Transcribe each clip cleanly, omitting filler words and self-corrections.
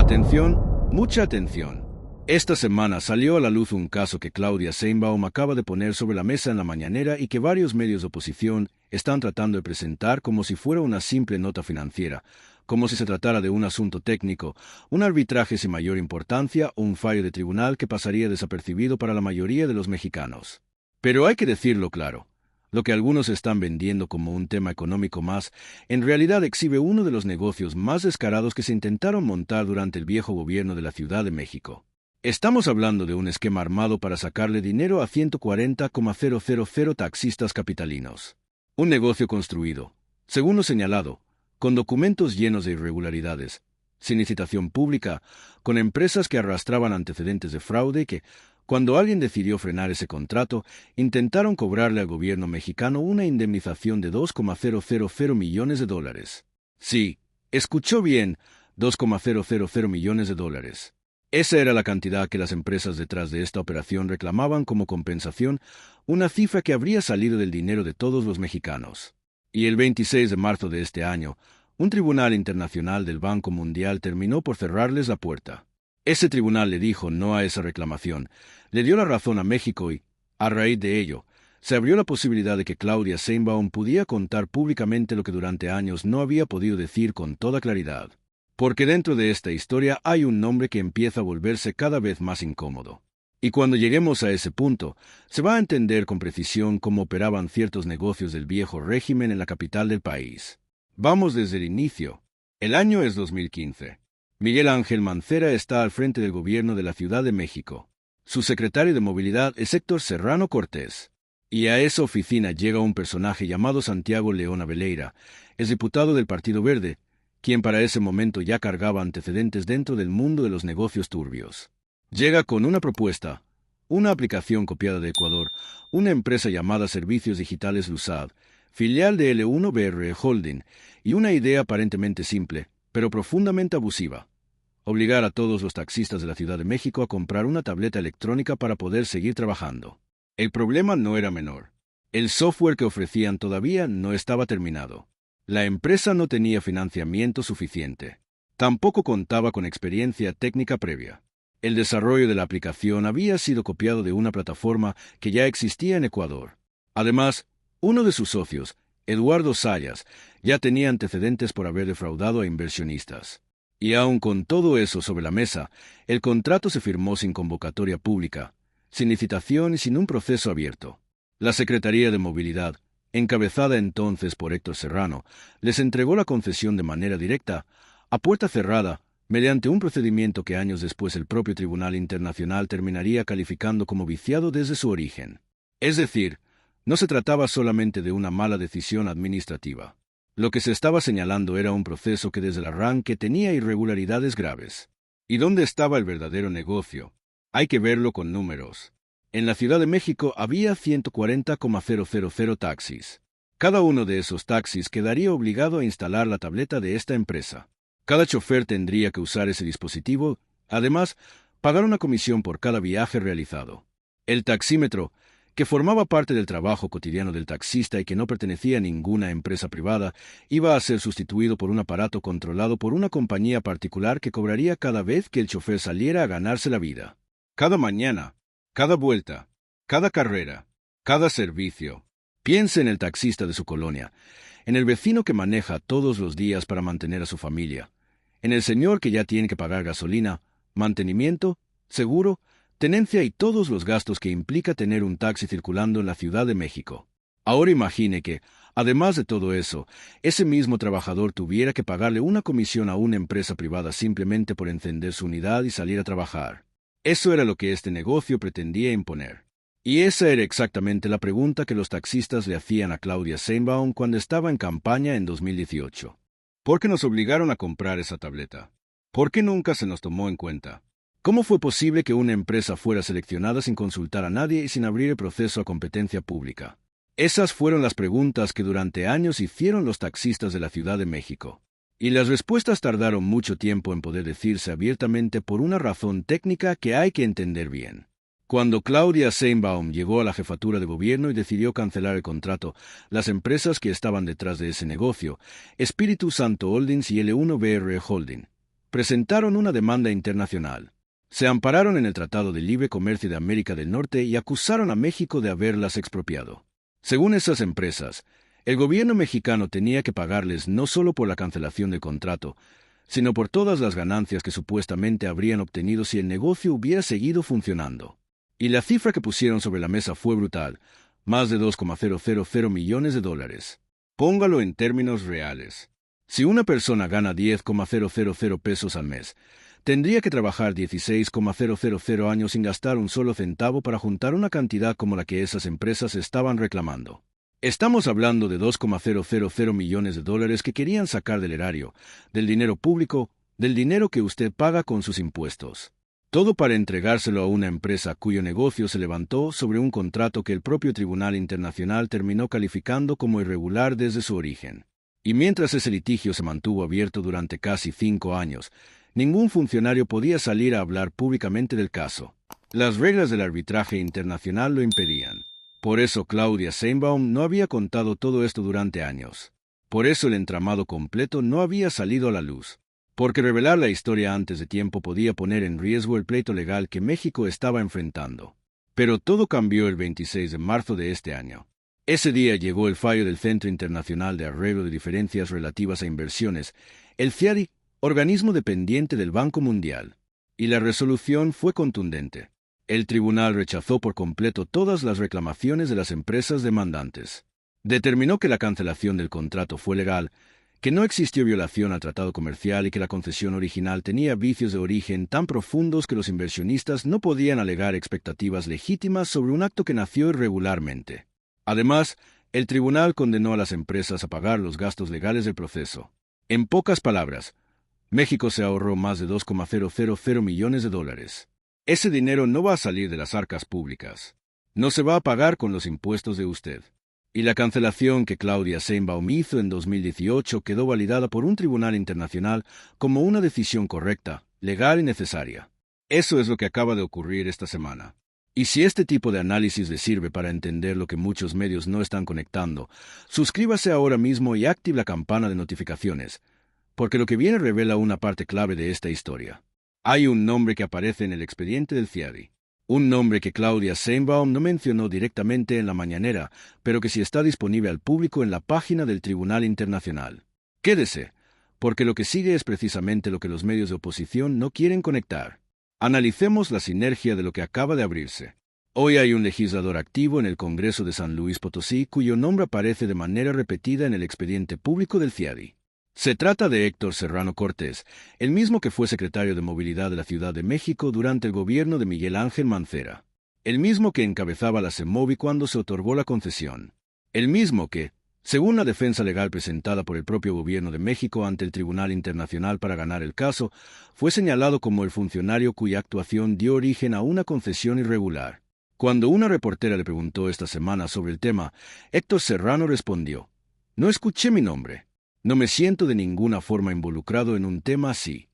Atención, mucha atención. Esta semana salió a la luz un caso que Claudia Sheinbaum acaba de poner sobre la mesa en la mañanera y que varios medios de oposición están tratando de presentar como si fuera una simple nota financiera, como si se tratara de un asunto técnico, un arbitraje sin mayor importancia o un fallo de tribunal que pasaría desapercibido para la mayoría de los mexicanos. Pero hay que decirlo claro. Lo que algunos están vendiendo como un tema económico más, en realidad exhibe uno de los negocios más descarados que se intentaron montar durante el viejo gobierno de la Ciudad de México. Estamos hablando de un esquema armado para sacarle dinero a 140,000 taxistas capitalinos. Un negocio construido, según lo señalado, con documentos llenos de irregularidades, sin licitación pública, con empresas que arrastraban antecedentes de fraude y que, cuando alguien decidió frenar ese contrato, intentaron cobrarle al gobierno mexicano una indemnización de $2,000 millones. Sí, escuchó bien, $2,000 millones. Esa era la cantidad que las empresas detrás de esta operación reclamaban como compensación, una cifra que habría salido del dinero de todos los mexicanos. Y el 26 de marzo de este año, un tribunal internacional del Banco Mundial terminó por cerrarles la puerta. Ese tribunal le dijo no a esa reclamación, le dio la razón a México y, a raíz de ello, se abrió la posibilidad de que Claudia Sheinbaum pudiera contar públicamente lo que durante años no había podido decir con toda claridad. Porque dentro de esta historia hay un nombre que empieza a volverse cada vez más incómodo. Y cuando lleguemos a ese punto, se va a entender con precisión cómo operaban ciertos negocios del viejo régimen en la capital del país. Vamos desde el inicio. El año es 2015. Miguel Ángel Mancera está al frente del gobierno de la Ciudad de México. Su secretario de Movilidad es Héctor Serrano Cortés. Y a esa oficina llega un personaje llamado Santiago León Abeleira, es diputado del Partido Verde, quien para ese momento ya cargaba antecedentes dentro del mundo de los negocios turbios. Llega con una propuesta, una aplicación copiada de Ecuador, una empresa llamada Servicios Digitales Lusad, filial de L1BR Holding, y una idea aparentemente simple, pero profundamente abusiva: obligar a todos los taxistas de la Ciudad de México a comprar una tableta electrónica para poder seguir trabajando. El problema no era menor. El software que ofrecían todavía no estaba terminado. La empresa no tenía financiamiento suficiente. Tampoco contaba con experiencia técnica previa. El desarrollo de la aplicación había sido copiado de una plataforma que ya existía en Ecuador. Además, uno de sus socios, Eduardo Sayas, ya tenía antecedentes por haber defraudado a inversionistas. Y aun con todo eso sobre la mesa, el contrato se firmó sin convocatoria pública, sin licitación y sin un proceso abierto. La Secretaría de Movilidad, encabezada entonces por Héctor Serrano, les entregó la concesión de manera directa, a puerta cerrada, mediante un procedimiento que años después el propio Tribunal Internacional terminaría calificando como viciado desde su origen. Es decir, no se trataba solamente de una mala decisión administrativa. Lo que se estaba señalando era un proceso que desde el arranque tenía irregularidades graves. ¿Y dónde estaba el verdadero negocio? Hay que verlo con números. En la Ciudad de México había 140,000 taxis. Cada uno de esos taxis quedaría obligado a instalar la tableta de esta empresa. Cada chofer tendría que usar ese dispositivo, además, pagar una comisión por cada viaje realizado. El taxímetro, que formaba parte del trabajo cotidiano del taxista y que no pertenecía a ninguna empresa privada, iba a ser sustituido por un aparato controlado por una compañía particular que cobraría cada vez que el chofer saliera a ganarse la vida. Cada mañana, cada vuelta, cada carrera, cada servicio. Piense en el taxista de su colonia, en el vecino que maneja todos los días para mantener a su familia, en el señor que ya tiene que pagar gasolina, mantenimiento, seguro, tenencia y todos los gastos que implica tener un taxi circulando en la Ciudad de México. Ahora imagine que, además de todo eso, ese mismo trabajador tuviera que pagarle una comisión a una empresa privada simplemente por encender su unidad y salir a trabajar. Eso era lo que este negocio pretendía imponer. Y esa era exactamente la pregunta que los taxistas le hacían a Claudia Sheinbaum cuando estaba en campaña en 2018. ¿Por qué nos obligaron a comprar esa tableta? ¿Por qué nunca se nos tomó en cuenta? ¿Cómo fue posible que una empresa fuera seleccionada sin consultar a nadie y sin abrir el proceso a competencia pública? Esas fueron las preguntas que durante años hicieron los taxistas de la Ciudad de México. Y las respuestas tardaron mucho tiempo en poder decirse abiertamente por una razón técnica que hay que entender bien. Cuando Claudia Sheinbaum llegó a la jefatura de gobierno y decidió cancelar el contrato, las empresas que estaban detrás de ese negocio, Espíritu Santo Holdings y L1BR Holding, presentaron una demanda internacional. Se ampararon en el Tratado de Libre Comercio de América del Norte y acusaron a México de haberlas expropiado. Según esas empresas, el gobierno mexicano tenía que pagarles no solo por la cancelación del contrato, sino por todas las ganancias que supuestamente habrían obtenido si el negocio hubiera seguido funcionando. Y la cifra que pusieron sobre la mesa fue brutal, más de $2,000 millones. Póngalo en términos reales. Si una persona gana $10,000 al mes, tendría que trabajar 16,000 años sin gastar un solo centavo para juntar una cantidad como la que esas empresas estaban reclamando. Estamos hablando de $2,000 millones que querían sacar del erario, del dinero público, del dinero que usted paga con sus impuestos. Todo para entregárselo a una empresa cuyo negocio se levantó sobre un contrato que el propio Tribunal Internacional terminó calificando como irregular desde su origen. Y mientras ese litigio se mantuvo abierto durante casi 5 años, ningún funcionario podía salir a hablar públicamente del caso. Las reglas del arbitraje internacional lo impedían. Por eso Claudia Sheinbaum no había contado todo esto durante años. Por eso el entramado completo no había salido a la luz. Porque revelar la historia antes de tiempo podía poner en riesgo el pleito legal que México estaba enfrentando. Pero todo cambió el 26 de marzo de este año. Ese día llegó el fallo del Centro Internacional de Arreglo de Diferencias Relativas a Inversiones, el CIADI, organismo dependiente del Banco Mundial. Y la resolución fue contundente. El tribunal rechazó por completo todas las reclamaciones de las empresas demandantes. Determinó que la cancelación del contrato fue legal, que no existió violación al tratado comercial y que la concesión original tenía vicios de origen tan profundos que los inversionistas no podían alegar expectativas legítimas sobre un acto que nació irregularmente. Además, el tribunal condenó a las empresas a pagar los gastos legales del proceso. En pocas palabras, México se ahorró más de $2,000 millones. Ese dinero no va a salir de las arcas públicas. No se va a pagar con los impuestos de usted. Y la cancelación que Claudia Sheinbaum hizo en 2018 quedó validada por un tribunal internacional como una decisión correcta, legal y necesaria. Eso es lo que acaba de ocurrir esta semana. Y si este tipo de análisis le sirve para entender lo que muchos medios no están conectando, suscríbase ahora mismo y active la campana de notificaciones, porque lo que viene revela una parte clave de esta historia. Hay un nombre que aparece en el expediente del CIADI. Un nombre que Claudia Sheinbaum no mencionó directamente en la mañanera, pero que sí está disponible al público en la página del Tribunal Internacional. Quédese, porque lo que sigue es precisamente lo que los medios de oposición no quieren conectar. Analicemos la sinergia de lo que acaba de abrirse. Hoy hay un legislador activo en el Congreso de San Luis Potosí cuyo nombre aparece de manera repetida en el expediente público del CIADI. Se trata de Héctor Serrano Cortés, el mismo que fue secretario de Movilidad de la Ciudad de México durante el gobierno de Miguel Ángel Mancera. El mismo que encabezaba la CEMOVI cuando se otorgó la concesión. El mismo que, según la defensa legal presentada por el propio gobierno de México ante el Tribunal Internacional para ganar el caso, fue señalado como el funcionario cuya actuación dio origen a una concesión irregular. Cuando una reportera le preguntó esta semana sobre el tema, Héctor Serrano respondió: «No escuché mi nombre. No me siento de ninguna forma involucrado en un tema así».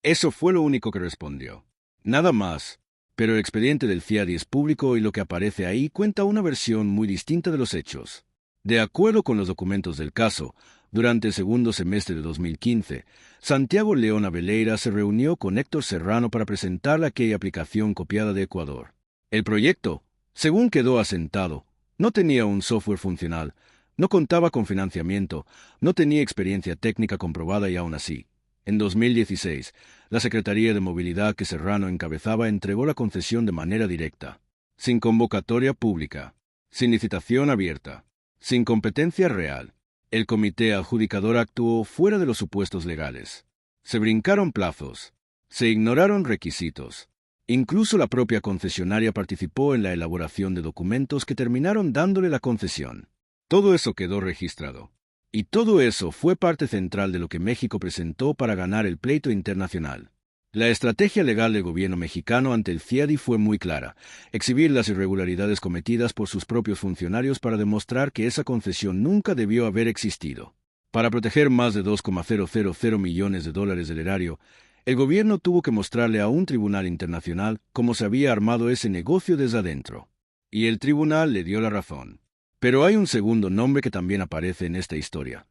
Eso fue lo único que respondió. Nada más. Pero el expediente del CIADI es público y lo que aparece ahí cuenta una versión muy distinta de los hechos. De acuerdo con los documentos del caso, durante el segundo semestre de 2015, Santiago León Abeleira se reunió con Héctor Serrano para presentarle aquella aplicación copiada de Ecuador. El proyecto, según quedó asentado, no tenía un software funcional, no contaba con financiamiento, no tenía experiencia técnica comprobada y aún así, en 2016, la Secretaría de Movilidad que Serrano encabezaba entregó la concesión de manera directa, sin convocatoria pública, sin licitación abierta, sin competencia real. El comité adjudicador actuó fuera de los supuestos legales. Se brincaron plazos, se ignoraron requisitos. Incluso la propia concesionaria participó en la elaboración de documentos que terminaron dándole la concesión. Todo eso quedó registrado. Y todo eso fue parte central de lo que México presentó para ganar el pleito internacional. La estrategia legal del gobierno mexicano ante el CIADI fue muy clara: exhibir las irregularidades cometidas por sus propios funcionarios para demostrar que esa concesión nunca debió haber existido. Para proteger más de $2,000 millones del erario, el gobierno tuvo que mostrarle a un tribunal internacional cómo se había armado ese negocio desde adentro. Y el tribunal le dio la razón. Pero hay un segundo nombre que también aparece en esta historia.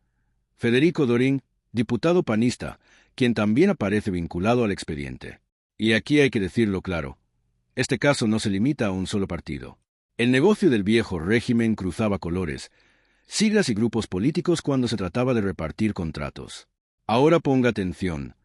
Federico Dorín, diputado panista, quien también aparece vinculado al expediente. Y aquí hay que decirlo claro, este caso no se limita a un solo partido. El negocio del viejo régimen cruzaba colores, siglas y grupos políticos cuando se trataba de repartir contratos. Ahora ponga atención,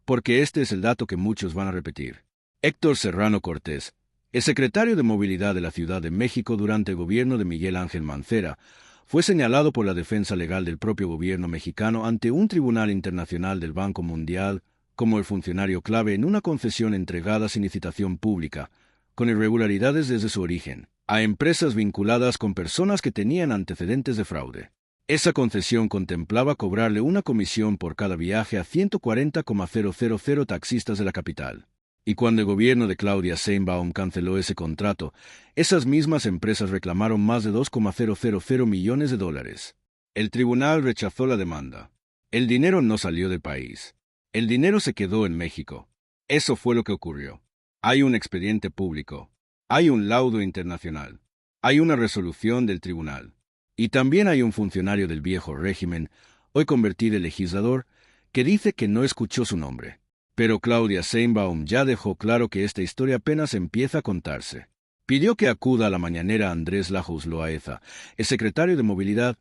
porque este es el dato que muchos van a repetir. Héctor Serrano Cortés, el secretario de Movilidad de la Ciudad de México durante el gobierno de Miguel Ángel Mancera, fue señalado por la defensa legal del propio gobierno mexicano ante un tribunal internacional del Banco Mundial como el funcionario clave en una concesión entregada sin licitación pública, con irregularidades desde su origen, a empresas vinculadas con personas que tenían antecedentes de fraude. Esa concesión contemplaba cobrarle una comisión por cada viaje a 140,000 taxistas de la capital. Y cuando el gobierno de Claudia Sheinbaum canceló ese contrato, esas mismas empresas reclamaron más de 2,000 millones de dólares. El tribunal rechazó la demanda. El dinero no salió del país. El dinero se quedó en México. Eso fue lo que ocurrió. Hay un expediente público. Hay un laudo internacional. Hay una resolución del tribunal. Y también hay un funcionario del viejo régimen, hoy convertido en legislador, que dice que no escuchó su nombre. Pero Claudia Sheinbaum ya dejó claro que esta historia apenas empieza a contarse. Pidió que acuda a la mañanera Andrés Lajos Loaeza, el secretario de Movilidad,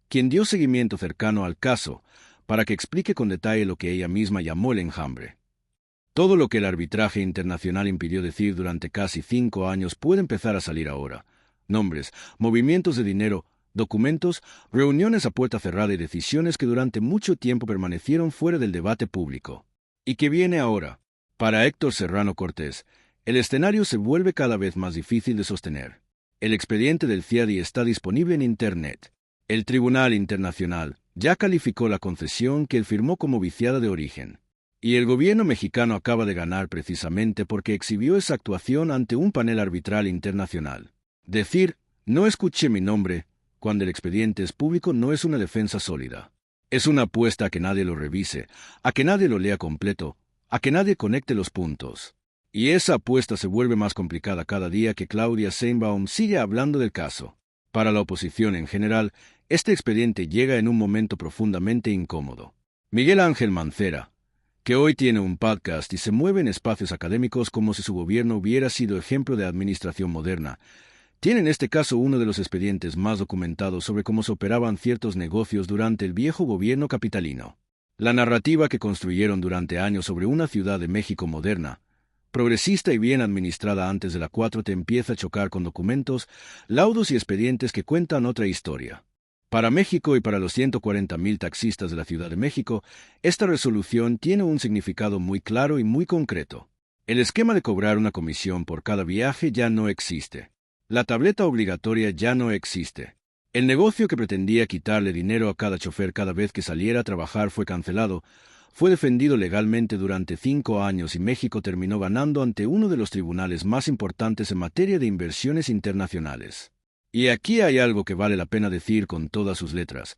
quien dio seguimiento cercano al caso, para que explique con detalle lo que ella misma llamó el enjambre. Todo lo que el arbitraje internacional impidió decir durante casi 5 años puede empezar a salir ahora. Nombres, movimientos de dinero, documentos, reuniones a puerta cerrada y decisiones que durante mucho tiempo permanecieron fuera del debate público. ¿Y qué viene ahora? Para Héctor Serrano Cortés, el escenario se vuelve cada vez más difícil de sostener. El expediente del CIADI está disponible en Internet. El Tribunal Internacional ya calificó la concesión que él firmó como viciada de origen. Y el gobierno mexicano acaba de ganar precisamente porque exhibió esa actuación ante un panel arbitral internacional. Decir, no escuché mi nombre, cuando el expediente es público no es una defensa sólida. Es una apuesta a que nadie lo revise, a que nadie lo lea completo, a que nadie conecte los puntos. Y esa apuesta se vuelve más complicada cada día que Claudia Sheinbaum sigue hablando del caso. Para la oposición en general, este expediente llega en un momento profundamente incómodo. Miguel Ángel Mancera, que hoy tiene un podcast y se mueve en espacios académicos como si su gobierno hubiera sido ejemplo de administración moderna, tiene en este caso uno de los expedientes más documentados sobre cómo se operaban ciertos negocios durante el viejo gobierno capitalino. La narrativa que construyeron durante años sobre una Ciudad de México moderna, progresista y bien administrada antes de la 4T empieza a chocar con documentos, laudos y expedientes que cuentan otra historia. Para México y para los 140,000 taxistas de la Ciudad de México, esta resolución tiene un significado muy claro y muy concreto. El esquema de cobrar una comisión por cada viaje ya no existe. La tableta obligatoria ya no existe. El negocio que pretendía quitarle dinero a cada chofer cada vez que saliera a trabajar fue cancelado, fue defendido legalmente durante 5 años y México terminó ganando ante uno de los tribunales más importantes en materia de inversiones internacionales. Y aquí hay algo que vale la pena decir con todas sus letras,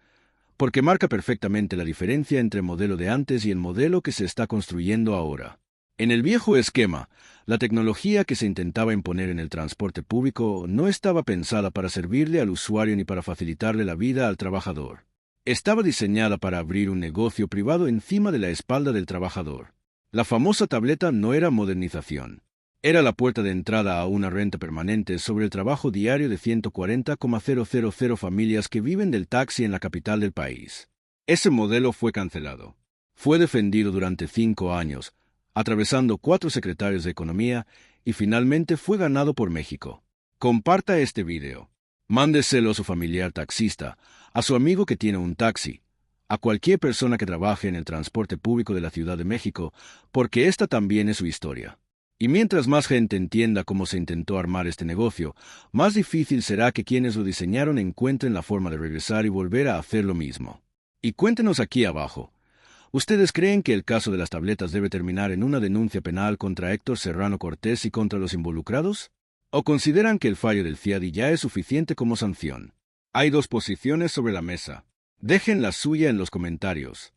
porque marca perfectamente la diferencia entre el modelo de antes y el modelo que se está construyendo ahora. En el viejo esquema, la tecnología que se intentaba imponer en el transporte público no estaba pensada para servirle al usuario ni para facilitarle la vida al trabajador. Estaba diseñada para abrir un negocio privado encima de la espalda del trabajador. La famosa tableta no era modernización. Era la puerta de entrada a una renta permanente sobre el trabajo diario de 140,000 familias que viven del taxi en la capital del país. Ese modelo fue cancelado. Fue defendido durante 5 años, atravesando 4 secretarios de Economía, y finalmente fue ganado por México. Comparta este video. Mándeselo a su familiar taxista, a su amigo que tiene un taxi, a cualquier persona que trabaje en el transporte público de la Ciudad de México, porque esta también es su historia. Y mientras más gente entienda cómo se intentó armar este negocio, más difícil será que quienes lo diseñaron encuentren la forma de regresar y volver a hacer lo mismo. Y cuéntenos aquí abajo. ¿Ustedes creen que el caso de las tabletas debe terminar en una denuncia penal contra Héctor Serrano Cortés y contra los involucrados? ¿O consideran que el fallo del CIADI ya es suficiente como sanción? Hay 2 posiciones sobre la mesa. Dejen la suya en los comentarios.